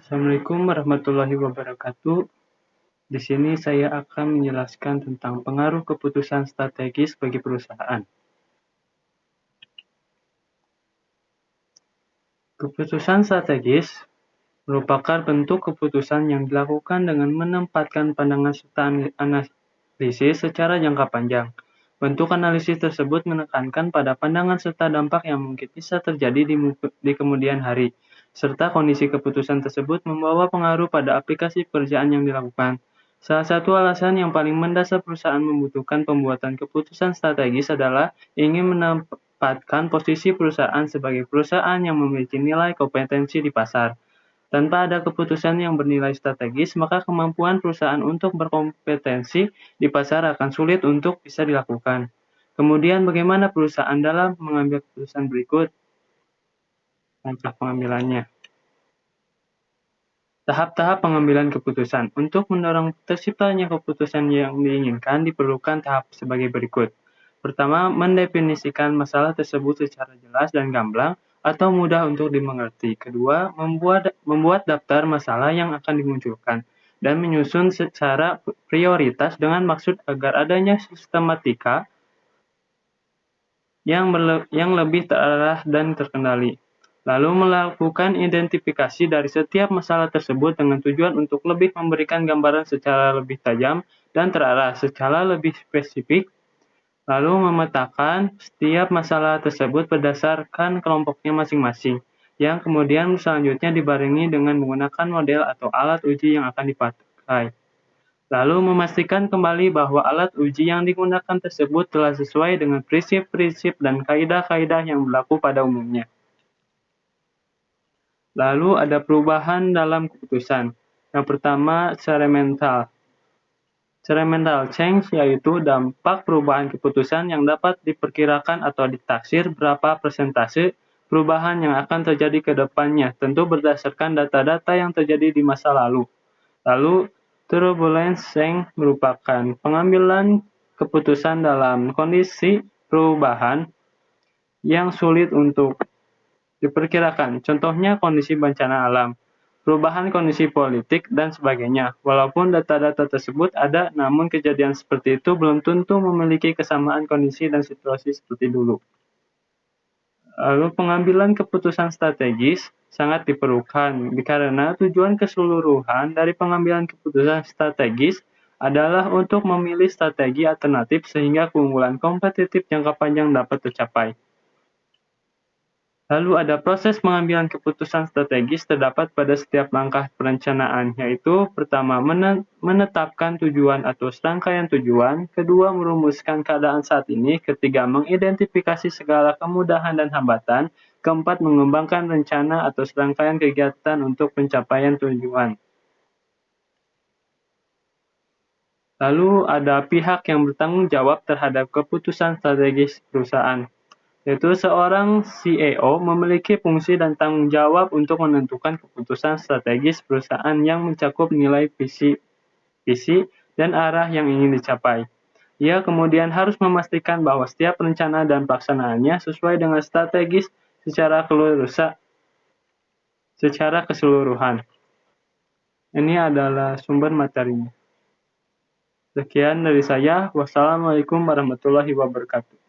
Assalamualaikum warahmatullahi wabarakatuh. Di sini saya akan menjelaskan tentang pengaruh keputusan strategis bagi perusahaan. Keputusan strategis merupakan bentuk keputusan yang dilakukan dengan menempatkan pandangan serta analisis secara jangka panjang. Bentuk analisis tersebut menekankan pada pandangan serta dampak yang mungkin bisa terjadi di kemudian hari, serta kondisi keputusan tersebut membawa pengaruh pada aplikasi pekerjaan yang dilakukan. Salah satu alasan yang paling mendasar perusahaan membutuhkan pembuatan keputusan strategis adalah ingin menempatkan posisi perusahaan sebagai perusahaan yang memiliki nilai kompetensi di pasar. Tanpa ada keputusan yang bernilai strategis, maka kemampuan perusahaan untuk berkompetensi di pasar akan sulit untuk bisa dilakukan. Kemudian, bagaimana perusahaan dalam mengambil keputusan berikut? Langkah pengambilannya. Tahap-tahap pengambilan keputusan. Untuk mendorong terciptanya keputusan yang diinginkan, diperlukan tahap sebagai berikut. Pertama, mendefinisikan masalah tersebut secara jelas dan gamblang atau mudah untuk dimengerti. Kedua, membuat daftar masalah yang akan dimunculkan dan menyusun secara prioritas dengan maksud agar adanya sistematika yang lebih terarah dan terkendali. Lalu melakukan identifikasi dari setiap masalah tersebut dengan tujuan untuk lebih memberikan gambaran secara lebih tajam dan terarah secara lebih spesifik. Lalu memetakan setiap masalah tersebut berdasarkan kelompoknya masing-masing, yang kemudian selanjutnya dibarengi dengan menggunakan model atau alat uji yang akan dipakai. Lalu memastikan kembali bahwa alat uji yang digunakan tersebut telah sesuai dengan prinsip-prinsip dan kaidah-kaidah yang berlaku pada umumnya. Lalu ada perubahan dalam keputusan. Yang pertama, ceremental. Ceremental change yaitu dampak perubahan keputusan yang dapat diperkirakan atau ditaksir berapa persentase perubahan yang akan terjadi ke depannya, tentu berdasarkan data-data yang terjadi di masa lalu. Lalu, turbulence change merupakan pengambilan keputusan dalam kondisi perubahan yang sulit untuk diperkirakan. Contohnya kondisi bencana alam, perubahan kondisi politik, dan sebagainya. Walaupun data-data tersebut ada, namun kejadian seperti itu belum tentu memiliki kesamaan kondisi dan situasi seperti dulu. Lalu pengambilan keputusan strategis sangat diperlukan karena tujuan keseluruhan dari pengambilan keputusan strategis adalah untuk memilih strategi alternatif sehingga keunggulan kompetitif jangka panjang dapat tercapai. Lalu ada proses pengambilan keputusan strategis terdapat pada setiap langkah perencanaan, yaitu pertama menetapkan tujuan atau serangkaian tujuan, kedua merumuskan keadaan saat ini, ketiga mengidentifikasi segala kemudahan dan hambatan, keempat mengembangkan rencana atau serangkaian kegiatan untuk pencapaian tujuan. Lalu ada pihak yang bertanggung jawab terhadap keputusan strategis perusahaan, yaitu seorang CEO memiliki fungsi dan tanggung jawab untuk menentukan keputusan strategis perusahaan yang mencakup nilai visi dan arah yang ingin dicapai. Ia kemudian harus memastikan bahwa setiap rencana dan pelaksanaannya sesuai dengan strategis secara keseluruhan. Ini adalah sumber materinya. Sekian dari saya. Wassalamualaikum warahmatullahi wabarakatuh.